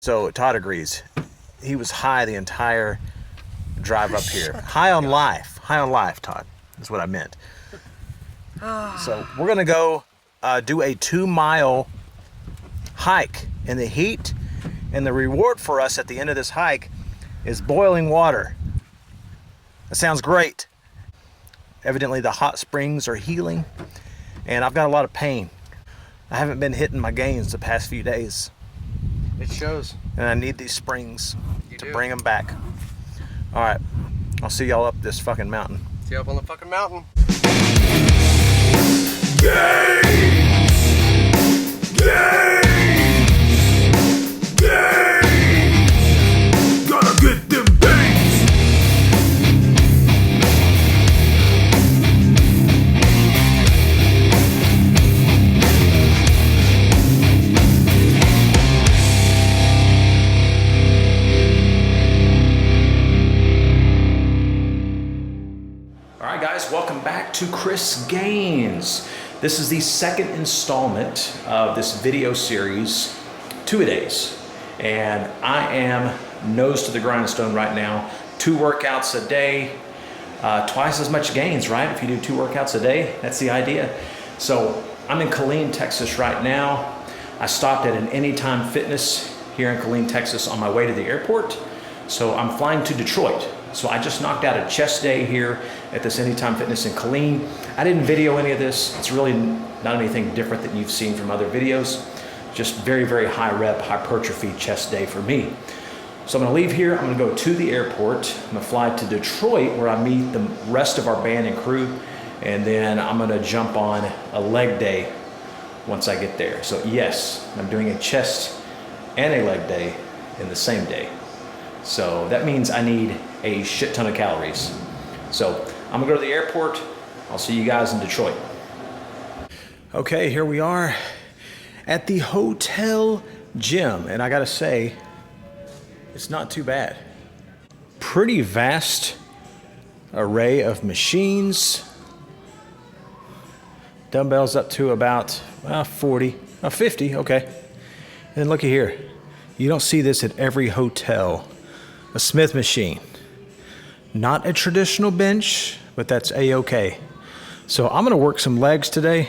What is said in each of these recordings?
So Todd agrees. He was high the entire drive up here. High on life. High on life, Todd. That's what I meant. So we're going to go do a 2-mile hike in the heat. And the reward for us at the end of this hike is boiling water. That sounds great. Evidently the hot springs are healing. And I've got a lot of pain. I haven't been hitting my Gainz the past few days. It shows. And I need these springs to bring them back. All right, I'll see y'all up this fucking mountain. See you up on the fucking mountain. Gainz! Gainz! Gainz! Gotta get them bangs! All right, guys, welcome back to Chris Gainz. This is the second installment of this video series, 2-a-days. And I am nose to the grindstone right now. 2 workouts a day, twice as much gains, right? If you do 2 workouts a day, that's the idea. So I'm in Killeen, Texas right now. I stopped at an Anytime Fitness here in Killeen, Texas on my way to the airport. So I'm flying to Detroit. So I just knocked out a chest day here at this Anytime Fitness in Killeen. I didn't video any of this. It's really not anything different than you've seen from other videos. Just very, very high rep, hypertrophy chest day for me. So I'm gonna leave here, I'm gonna go to the airport. I'm gonna fly to Detroit where I meet the rest of our band and crew. And then I'm gonna jump on a leg day once I get there. So yes, I'm doing a chest and a leg day in the same day. So that means I need a shit ton of calories. So I'm gonna go to the airport. I'll see you guys in Detroit. Okay, here we are at the hotel gym. And I gotta say, it's not too bad. Pretty vast array of machines. Dumbbells up to about 40, 50, okay. And then looky here. You don't see this at every hotel. A Smith machine. Not a traditional bench, but that's a-okay. So I'm gonna work some legs today.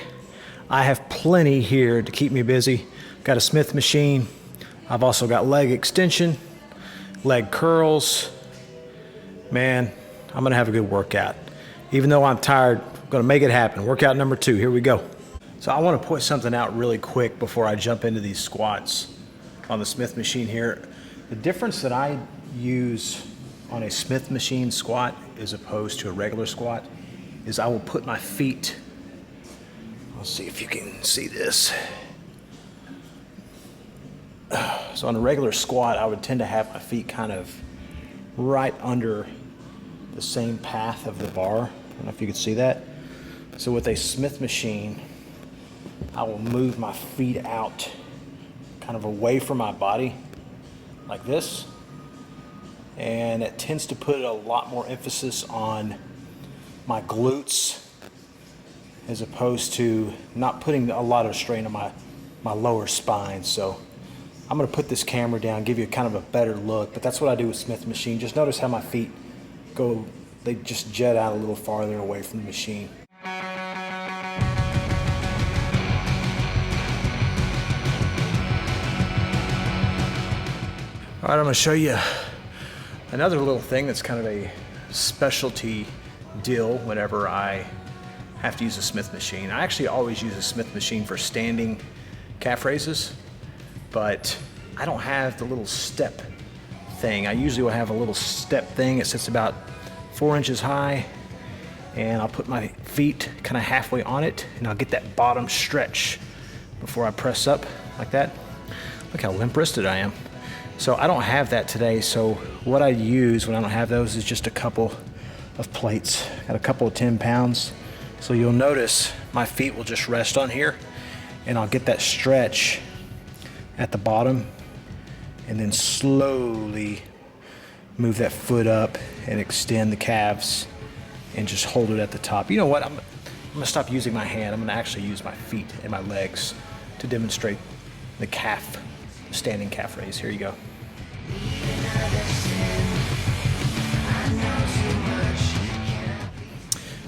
I have plenty here to keep me busy. Got a Smith machine. I've also got leg extension, leg curls. Man, I'm gonna have a good workout. Even though I'm tired, I'm gonna make it happen. Workout number 2, here we go. So I wanna point something out really quick before I jump into these squats on the Smith machine here. The difference that I use on a Smith machine squat as opposed to a regular squat is I will put my feet, let's see if you can see this. So on a regular squat, I would tend to have my feet kind of right under the same path of the bar. I don't know if you can see that. So with a Smith machine, I will move my feet out kind of away from my body like this. And it tends to put a lot more emphasis on my glutes as opposed to not putting a lot of strain on my lower spine. So I'm gonna put this camera down, give you kind of a better look, but that's what I do with Smith machine. Just notice how my feet go, they just jet out a little farther away from the machine. All right, I'm gonna show you another little thing that's kind of a specialty deal whenever I have to use a Smith machine. I actually always use a Smith machine for standing calf raises, but I don't have the little step thing. I usually will have a little step thing. It sits about 4 inches high, and I'll put my feet kind of halfway on it, and I'll get that bottom stretch before I press up like that. Look how limp-wristed I am. So I don't have that today, so what I use when I don't have those is just a couple of plates. Got a couple of 10 pounds. So you'll notice my feet will just rest on here, and I'll get that stretch at the bottom, and then slowly move that foot up and extend the calves and just hold it at the top. You know what, I'm gonna stop using my hand. I'm gonna actually use my feet and my legs to demonstrate the calf standing calf raise. Here you go.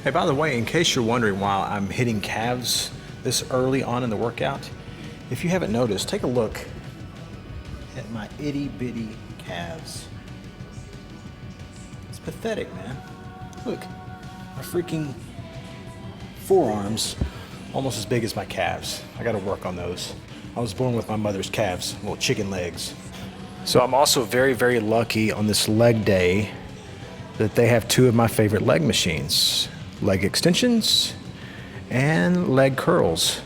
Hey, by the way, in case you're wondering why I'm hitting calves this early on in the workout, if you haven't noticed, take a look at my itty bitty calves. It's pathetic, man. Look, my freaking forearms almost as big as my calves. I gotta work on those. I was born with my mother's calves, little chicken legs. So I'm also very, very lucky on this leg day that they have two of my favorite leg machines, leg extensions and leg curls.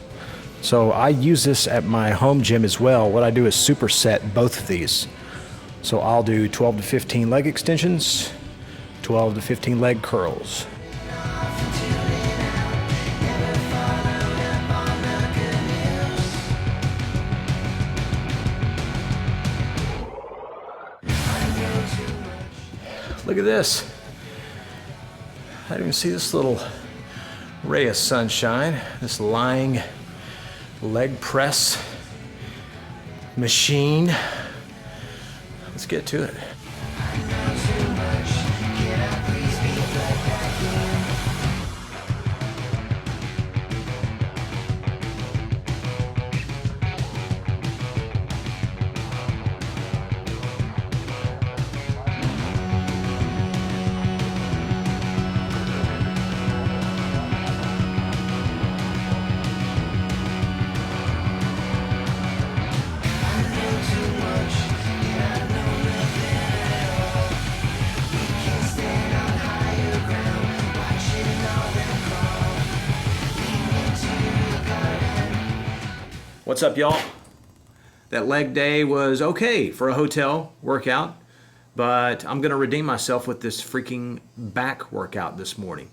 So I use this at my home gym as well. What I do is superset both of these. So I'll do 12 to 15 leg extensions, 12 to 15 leg curls. Look at this. I didn't even see this little ray of sunshine, this lying leg press machine. Let's get to it. What's up, y'all? That leg day was okay for a hotel workout, but I'm gonna redeem myself with this freaking back workout this morning.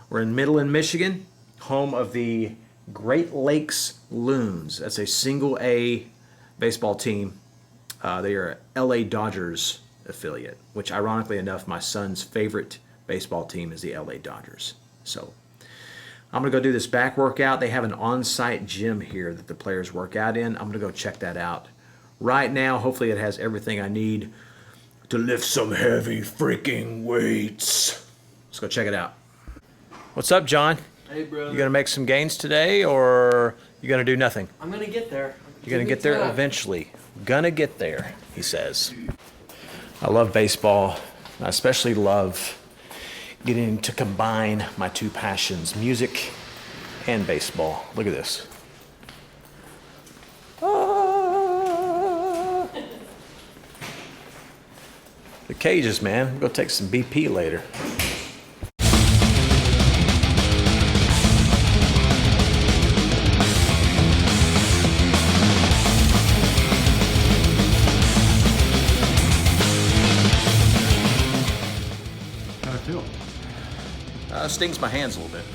We're in Midland, Michigan, home of the Great Lakes Loons. That's a single A baseball team. They are LA Dodgers affiliate, which ironically enough, my son's favorite baseball team is the LA Dodgers. So I'm gonna go do this back workout. They have an on-site gym here that the players work out in. I'm gonna go check that out right now. Hopefully it has everything I need to lift some heavy freaking weights. Let's go check it out. What's up, John? Hey, brother. You gonna make some gains today, or you gonna do nothing? I'm gonna get there. You're gonna get there eventually. Gonna get there, he says. I love baseball. I especially love getting to combine my two passions, music and baseball. Look at this. Ah. The cages, man. We'll go take some BP later. How'd it feel? Stings my hands a little bit.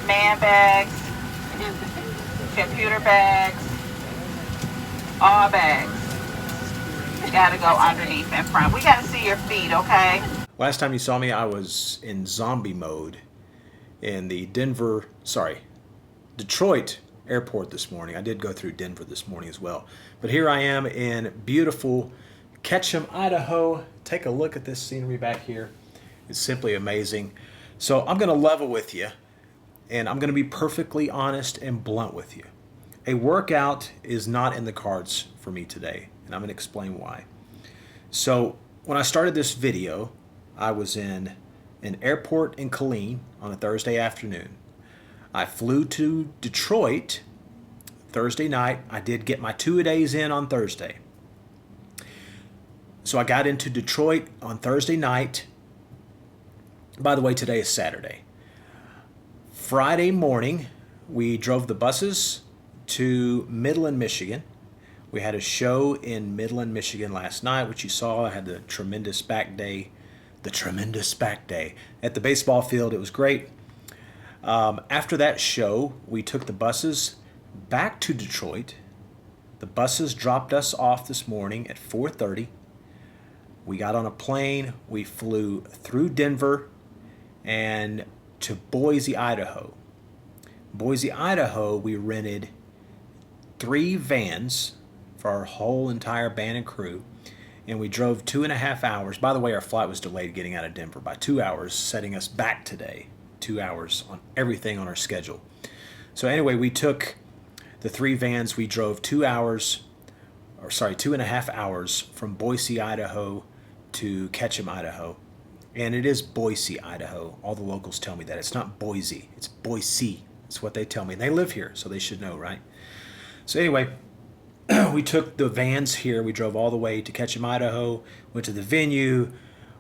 Man bags, computer bags, all bags. You gotta go underneath and front. We gotta see your feet, okay? Last time you saw me, I was in zombie mode in the Detroit airport this morning. I did go through Denver this morning as well. But here I am in beautiful Ketchum, Idaho. Take a look at this scenery back here. It's simply amazing. So I'm gonna level with you. And I'm going to be perfectly honest and blunt with you. A workout is not in the cards for me today, and I'm going to explain why. So when I started this video, I was in an airport in Killeen on a Thursday afternoon. I flew to Detroit Thursday night. I did get my 2-a-days in on Thursday. So I got into Detroit on Thursday night. By the way, today is Saturday. Friday morning, we drove the buses to Midland, Michigan. We had a show in Midland, Michigan last night, which you saw. I had the tremendous back day at the baseball field. It was great. After that show, we took the buses back to Detroit. The buses dropped us off this morning at 4:30. We got on a plane. We flew through Denver and to Boise, Idaho. Boise, Idaho, we rented 3 vans for our whole entire band and crew, and we drove 2.5 hours. By the way, our flight was delayed getting out of Denver by 2 hours, setting us back today. 2 hours on everything on our schedule. So anyway, we took the 3 vans. We drove 2.5 hours from Boise, Idaho to Ketchum, Idaho. And it is Boise, Idaho. All the locals tell me that. It's not Boise. It's Boise. It's what they tell me. And they live here, so they should know, right? So anyway, we took the vans here. We drove all the way to Ketchum, Idaho, went to the venue,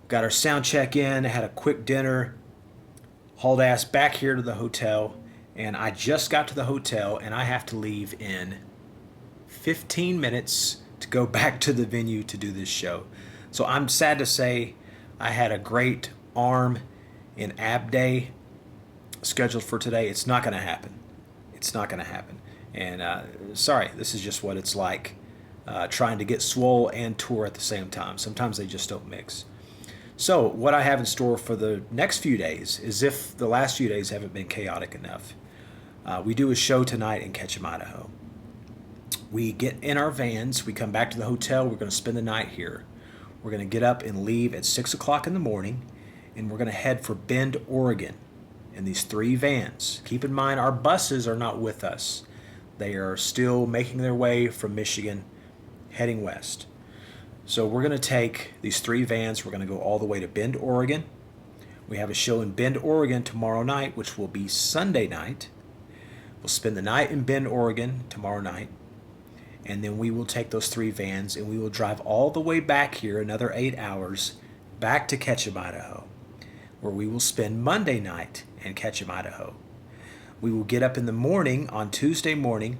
got our sound check in, had a quick dinner, hauled ass back here to the hotel, and I just got to the hotel, and I have to leave in 15 minutes to go back to the venue to do this show. So I'm sad to say I had a great arm and ab day scheduled for today. It's not going to happen. It's not going to happen. And sorry, this is just what it's like trying to get swole and tour at the same time. Sometimes they just don't mix. So what I have in store for the next few days is, if the last few days haven't been chaotic enough, we do a show tonight in Ketchum, Idaho. We get in our vans. We come back to the hotel. We're going to spend the night here. We're going to get up and leave at 6 o'clock in the morning, and we're going to head for Bend, Oregon in these 3 vans. Keep in mind, our buses are not with us. They are still making their way from Michigan, heading west. So we're going to take these 3 vans. We're going to go all the way to Bend, Oregon. We have a show in Bend, Oregon tomorrow night, which will be Sunday night. We'll spend the night in Bend, Oregon tomorrow night. And then we will take those 3 vans and we will drive all the way back here, another 8 hours, back to Ketchum, Idaho, where we will spend Monday night in Ketchum, Idaho. We will get up in the morning on Tuesday morning,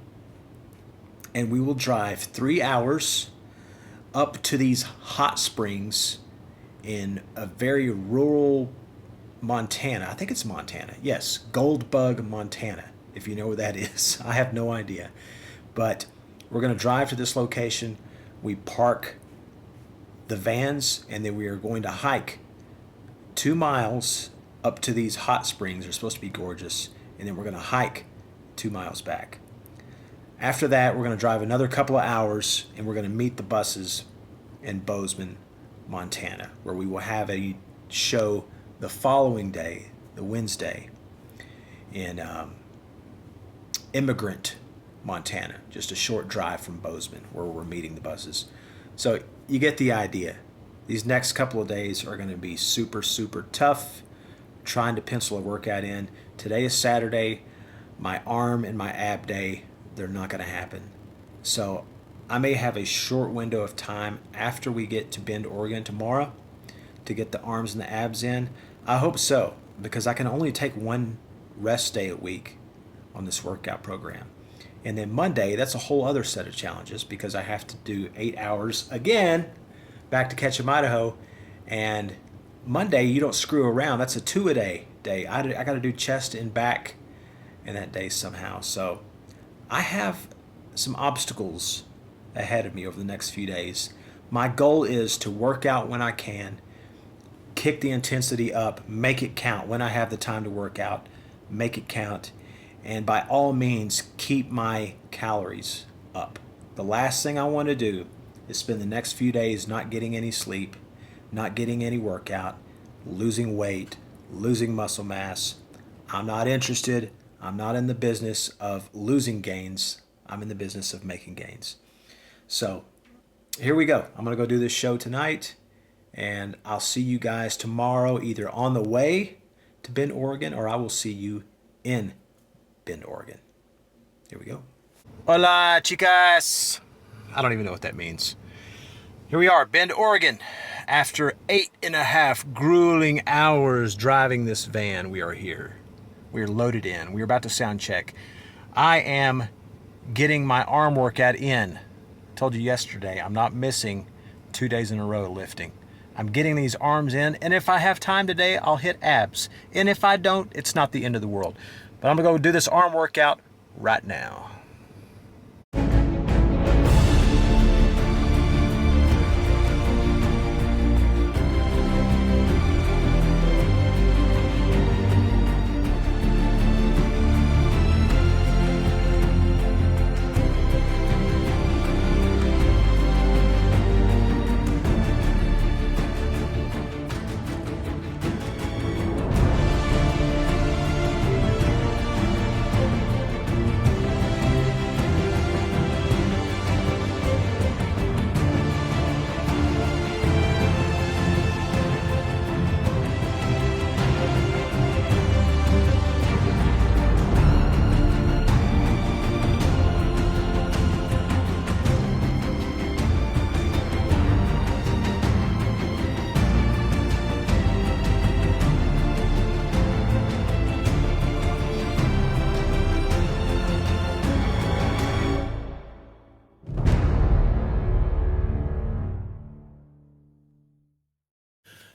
and we will drive 3 hours up to these hot springs in a very rural Montana. I think it's Montana. Yes, Goldbug, Montana, if you know where that is. I have no idea. But we're going to drive to this location. We park the vans, and then we are going to hike 2 miles up to these hot springs. They're supposed to be gorgeous. And then we're going to hike 2 miles back. After that, we're going to drive another couple of hours, and we're going to meet the buses in Bozeman, Montana, where we will have a show the following day, the Wednesday, in Immigrant, Montana, just a short drive from Bozeman, where we're meeting the buses. So you get the idea. These next couple of days are going to be super, super tough, trying to pencil a workout in. Today is Saturday. My arm and my ab day, they're not going to happen. So I may have a short window of time after we get to Bend, Oregon tomorrow to get the arms and the abs in. I hope so, because I can only take 1 rest day a week on this workout program. And then Monday, that's a whole other set of challenges, because I have to do 8 hours again back to Ketchum, Idaho. And Monday, you don't screw around. That's a 2-a-day day. I got to do chest and back in that day somehow. So I have some obstacles ahead of me over the next few days. My goal is to work out when I can, kick the intensity up, make it count. When I have the time to work out, make it count. And by all means, keep my calories up. The last thing I want to do is spend the next few days not getting any sleep, not getting any workout, losing weight, losing muscle mass. I'm not interested. I'm not in the business of losing gains. I'm in the business of making gains. So here we go. I'm going to go do this show tonight, and I'll see you guys tomorrow either on the way to Bend, Oregon, or I will see you in Bend, Oregon. Here we go. Hola, chicas. I don't even know what that means. Here we are, Bend, Oregon. After 8.5 grueling hours driving this van, we are here. We are loaded in. We are about to sound check. I am getting my arm workout in. Told you yesterday, I'm not missing 2 days in a row lifting. I'm getting these arms in, and if I have time today, I'll hit abs. And if I don't, it's not the end of the world. But I'm gonna go do this arm workout right now.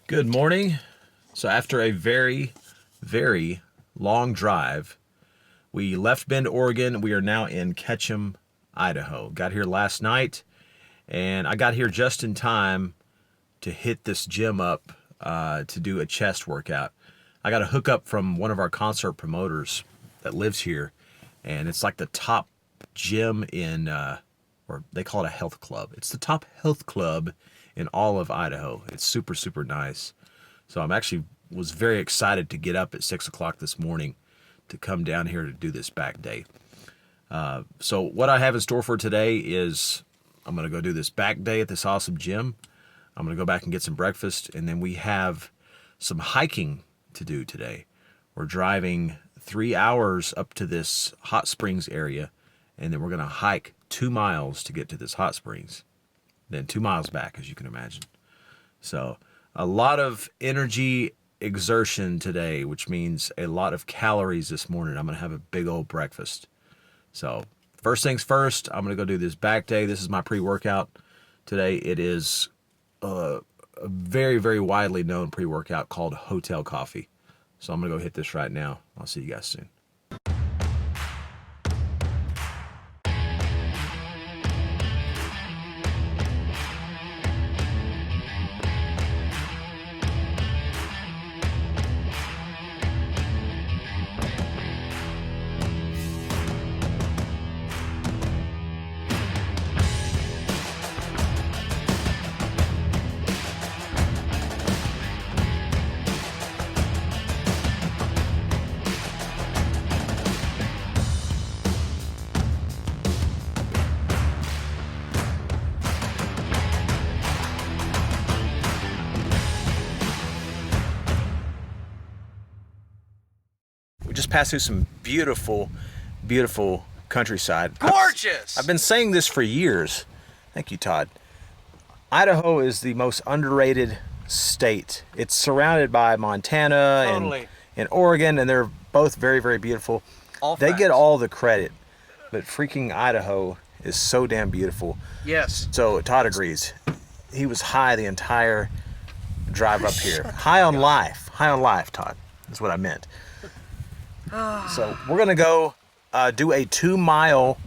Good morning. So after a very, very long drive, we left Bend, Oregon. We are now in Ketchum, Idaho. Got here last night, and I got here just in time to hit this gym up to do a chest workout. I got a hookup from one of our concert promoters that lives here, and it's like the top gym in, or they call it a health club. It's the top health club in all of Idaho. It's super, super nice. So was very excited to get up at 6 o'clock this morning to come down here to do this back day. So what I have in store for today is I'm going to go do this back day at this awesome gym. I'm going to go back and get some breakfast, and then we have some hiking to do today. We're driving 3 hours up to this hot springs area, and then we're going to hike 2 miles to get to this hot springs. Then 2 miles back, as you can imagine. So a lot of energy exertion today, which means a lot of calories this morning. I'm going to have a big old breakfast. So first things first, I'm going to go do this back day. This is my pre-workout today. It is a very, very widely known pre-workout called Hotel Coffee. So I'm going to go hit this right now. I'll see you guys soon. We just passed through some beautiful, beautiful countryside. Gorgeous! I've been saying this for years. Thank you, Todd. Idaho is the most underrated state. It's surrounded by Montana and Oregon, and they're both very, very beautiful. They get all the credit, but freaking Idaho is so damn beautiful. Yes. So Todd agrees. He was high the entire drive up here. High on life, Todd. That's what I meant. So we're gonna go do a 2 mile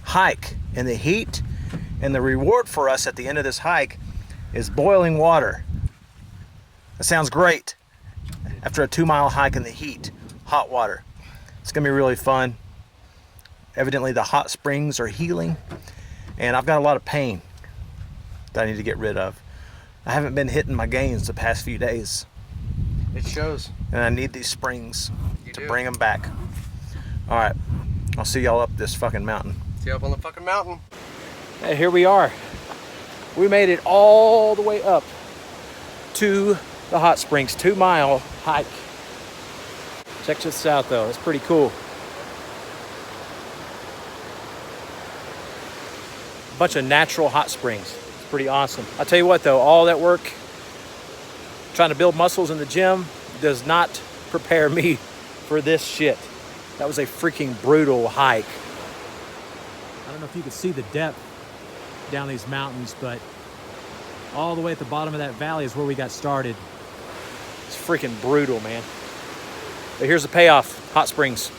hike in the heat, and the reward for us at the end of this hike is boiling water. That sounds great. After a 2 mile hike in the heat, hot water. It's gonna be really fun. Evidently the hot springs are healing, and I've got a lot of pain that I need to get rid of. I haven't been hitting my gains the past few days, It shows. and I need these springs. to bring them back. All right, I'll see y'all up this fucking mountain. See you up on the fucking mountain. Hey, here we are. We made it all the way up to the hot springs, 2-mile hike. Check this out though, it's pretty cool. Bunch of natural hot springs. It's pretty awesome. I'll tell you what though, all that work trying to build muscles in the gym does not prepare me for this shit. That was a freaking brutal hike. I don't know if you can see the depth down these mountains, but all the way at the bottom of that valley is where we got started. It's freaking brutal, man. But here's the payoff, hot springs.